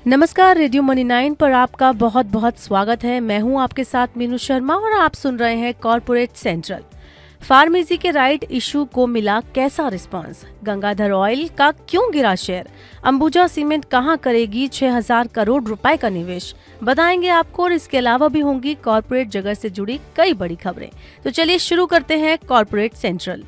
नमस्कार, radio money 9 पर आपका बहुत बहुत स्वागत है। मैं हूं आपके साथ मीनू शर्मा और आप सुन रहे हैं कॉर्पोरेट सेंट्रल। फार्मेसी के राइट इशू को मिला कैसा रिस्पांस? गंगाधर ऑयल का क्यों गिरा शेयर? अंबुजा सीमेंट कहां करेगी 6000 करोड़ रुपए का निवेश? बताएंगे आपको और इसके अलावा भी होंगी कॉर्पोरेट जगत से जुड़ी कई बड़ी खबरें। तो चलिए शुरू करते हैं कॉर्पोरेट सेंट्रल।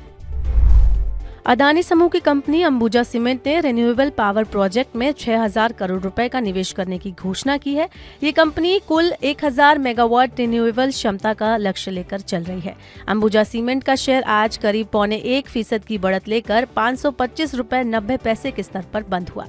अदानी समूह की कंपनी अंबुजा सीमेंट ने रिन्यूएबल पावर प्रोजेक्ट में 6000 करोड़ रुपए का निवेश करने की घोषणा की है। ये कंपनी कुल 1000 मेगावाट रिन्यूएबल क्षमता का लक्ष्य लेकर चल रही है। अंबुजा सीमेंट का शेयर आज करीब 0.25% की बढ़त लेकर 525 रुपए 90 पैसे के स्तर पर बंद हुआ।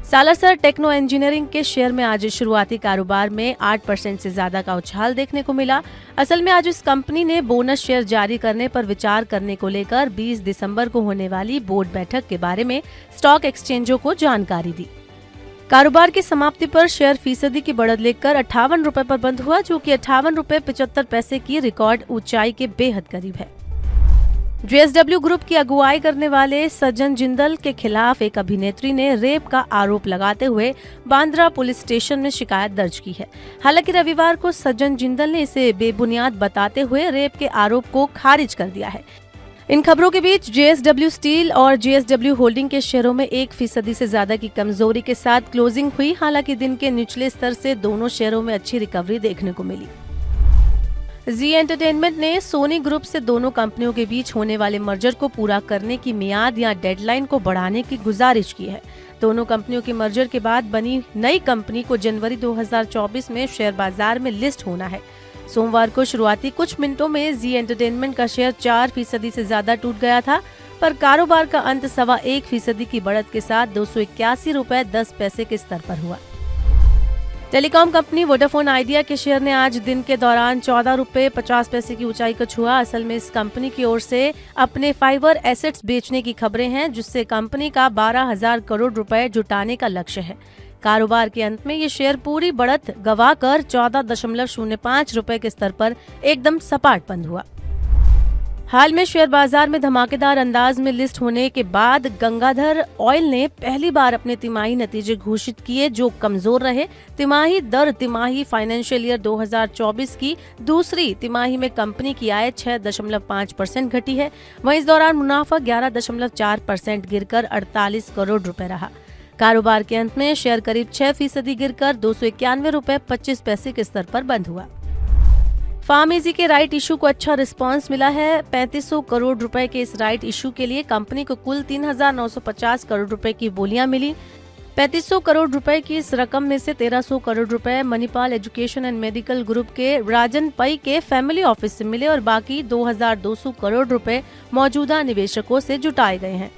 सालासर टेक्नो इंजीनियरिंग के शेयर में आज शुरुआती कारोबार में 8% से ज्यादा का उछाल देखने को मिला। असल में आज इस कंपनी ने बोनस शेयर जारी करने पर विचार करने को लेकर 20 दिसंबर को होने वाली बोर्ड बैठक के बारे में स्टॉक एक्सचेंजों को जानकारी दी। कारोबार की समाप्ति पर शेयर फीसदी की बढ़त लेकर 58 रुपए पर बंद हुआ, जो कि 58 रुपए 75 पैसे की रिकॉर्ड ऊंचाई के बेहद करीब है। JSW ग्रुप की अगुवाई करने वाले सज्जन जिंदल के खिलाफ एक अभिनेत्री ने रेप का आरोप लगाते हुए बांद्रा पुलिस स्टेशन में शिकायत दर्ज की है। हालांकि रविवार को सज्जन जिंदल ने इसे बेबुनियाद बताते हुए रेप के आरोप को खारिज कर दिया है। इन खबरों के बीच JSW स्टील और JSW होल्डिंग के शेयरों में 1% से ज्यादा की कमजोरी के साथ क्लोजिंग हुई। हालांकि दिन के निचले स्तर से दोनों शेयरों में अच्छी रिकवरी देखने को मिली। जी एंटरटेनमेंट ने सोनी ग्रुप से दोनों कंपनियों के बीच होने वाले मर्जर को पूरा करने की मियाद या डेडलाइन को बढ़ाने की गुजारिश की है। दोनों कंपनियों के मर्जर के बाद बनी नई कंपनी को जनवरी 2024 में शेयर बाजार में लिस्ट होना है। सोमवार को शुरुआती कुछ मिनटों में जी एंटरटेनमेंट का शेयर 4% से ज्यादा टूट गया था, पर कारोबार का अंत 1.25% की बढ़त के साथ 281 रुपए 10 पैसे के स्तर पर हुआ। टेलीकॉम कंपनी वोडाफोन आइडिया के शेयर ने आज दिन के दौरान 14 रुपए 50 पैसे की ऊंचाई को छुआ। असल में इस कंपनी की ओर से अपने फाइबर एसेट्स बेचने की खबरें हैं, जिससे कंपनी का 12,000 करोड़ रुपए जुटाने का लक्ष्य है। कारोबार के अंत में ये शेयर पूरी बढ़त गंवाकर 14.05 रुपए के स्तर पर एकदम सपाट बंद हुआ। हाल में शेयर बाजार में धमाकेदार अंदाज में लिस्ट होने के बाद गंगाधर ऑयल ने पहली बार अपने तिमाही नतीजे घोषित किए, जो कमजोर रहे। तिमाही दर तिमाही फाइनेंशियल ईयर 2024 की दूसरी तिमाही में कंपनी की आय 6.5% घटी है। वहीं इस दौरान मुनाफा 11.4% गिरकर 48 करोड़ रुपए रहा। कारोबार के अंत में शेयर करीब 6% गिरकर 291 रुपए 25 पैसे के स्तर पर बंद हुआ। फार्मेसी के राइट इशू को अच्छा रिस्पांस मिला है। 3500 करोड़ रुपए के इस राइट इशू के लिए कंपनी को कुल 3950 करोड़ रुपए की बोलियां मिली। 3500 करोड़ रुपए की इस रकम में से 1300 करोड़ रुपए Manipal education and medical group के राजन पई के फैमिली ऑफिस से मिले और बाकी 2200 करोड़ रुपए मौजूदा निवेशकों से जुटाए गए हैं।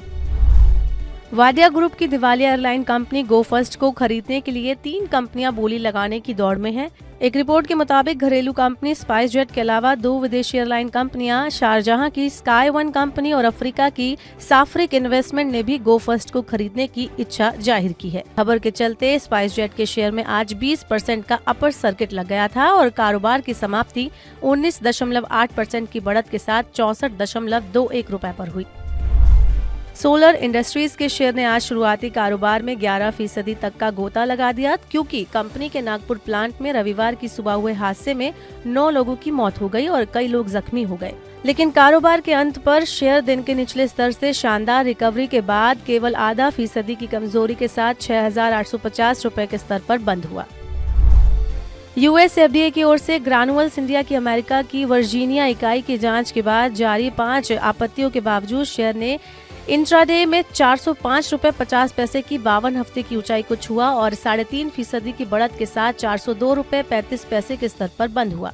वाडिया ग्रुप की दिवालिया एयरलाइन कंपनी गो फर्स्ट को खरीदने के लिए 3 कंपनियां बोली लगाने की दौड़ में हैं। एक रिपोर्ट के मुताबिक घरेलू कंपनी स्पाइस जेट के अलावा 2 विदेशी एयरलाइन कंपनियां शारजहां की स्काई वन कंपनी और अफ्रीका की साफ्रिक इन्वेस्टमेंट ने भी गो फर्स्ट को खरीदने की इच्छा जाहिर की है। खबर के चलते स्पाइस जेट के शेयर में आज 20% का अपर सर्किट लग गया था और कारोबार की समाप्ति 19.8% की बढ़त के साथ 64.21 रुपए पर हुई। सोलर इंडस्ट्रीज के शेयर ने आज शुरुआती कारोबार में 11% तक का गोता लगा दिया, क्योंकि कंपनी के नागपुर प्लांट में रविवार की सुबह हुए हादसे में 9 लोगों की मौत हो गई और कई लोग जख्मी हो गए। लेकिन कारोबार के अंत पर शेयर दिन के निचले स्तर से शानदार रिकवरी के बाद केवल 0.5% की कमजोरी के साथ 6,850 रुपए के स्तर पर बंद हुआ। US FDA की ओर से ग्रैन्युअल्स इंडिया की अमेरिका की वर्जीनिया इकाई की जांच के बाद जारी 5 आपत्तियों के बावजूद शेयर ने इंट्राडे में 405 रुपए 50 पैसे की 52 हफ्ते की ऊंचाई को छुआ और 3.5% की बढ़त के साथ 402 रुपए 35 पैसे के स्तर पर बंद हुआ।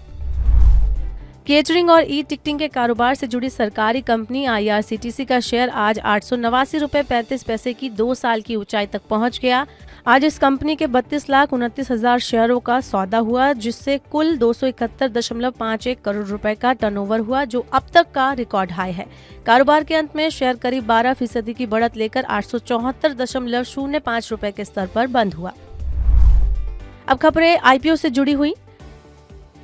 केटरिंग और ई टिकटिंग के कारोबार से जुड़ी सरकारी कंपनी IRCTC का शेयर आज 889 रुपए 35 पैसे की 2 साल की ऊंचाई तक पहुंच गया। आज इस कंपनी के 32,29,000 शेयरों का सौदा हुआ, जिससे कुल 271.51 करोड़ रुपए का टर्नओवर हुआ, जो अब तक का रिकॉर्ड हाई है। कारोबार के अंत में शेयर करीब 12% की बढ़त लेकर 874.05 रुपए के स्तर पर बंद हुआ। अब खबरें IPO से जुड़ी हुई।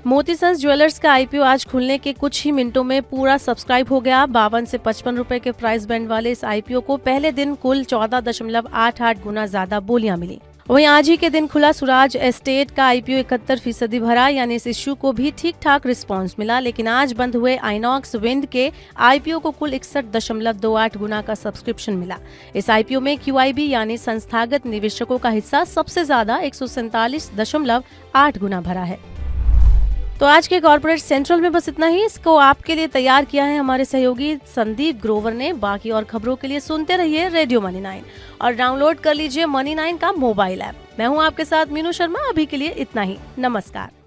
मोती सन्स ज्वेलर्स का IPO आज खुलने के कुछ ही मिनटों में पूरा सब्सक्राइब हो गया। 52 से 55 रुपए के प्राइस बैंड वाले इस IPO को पहले दिन कुल 14.88 गुना ज्यादा बोलियां मिली। वहीं आज ही के दिन खुला स्वराज एस्टेट का आईपीओ 71% भरा, यानी इस इश्यू को भी ठीक ठाक रिस्पांस मिला। लेकिन आज बंद हुए आइनॉक्स विंड के आईपीओ को कुल 61.28 गुना का सब्सक्रिप्शन मिला। इस आईपीओ में क्यूआईबी यानी संस्थागत निवेशकों का हिस्सा सबसे ज्यादा 147.8 गुना भरा है। तो आज के कॉर्पोरेट सेंट्रल में बस इतना ही। इसको आपके लिए तैयार किया है हमारे सहयोगी संदीप ग्रोवर ने। बाकी और खबरों के लिए सुनते रहिए रेडियो मनी 9 और डाउनलोड कर लीजिए मनी 9 का मोबाइल ऐप। मैं हूं आपके साथ मीनू शर्मा। अभी के लिए इतना ही। नमस्कार।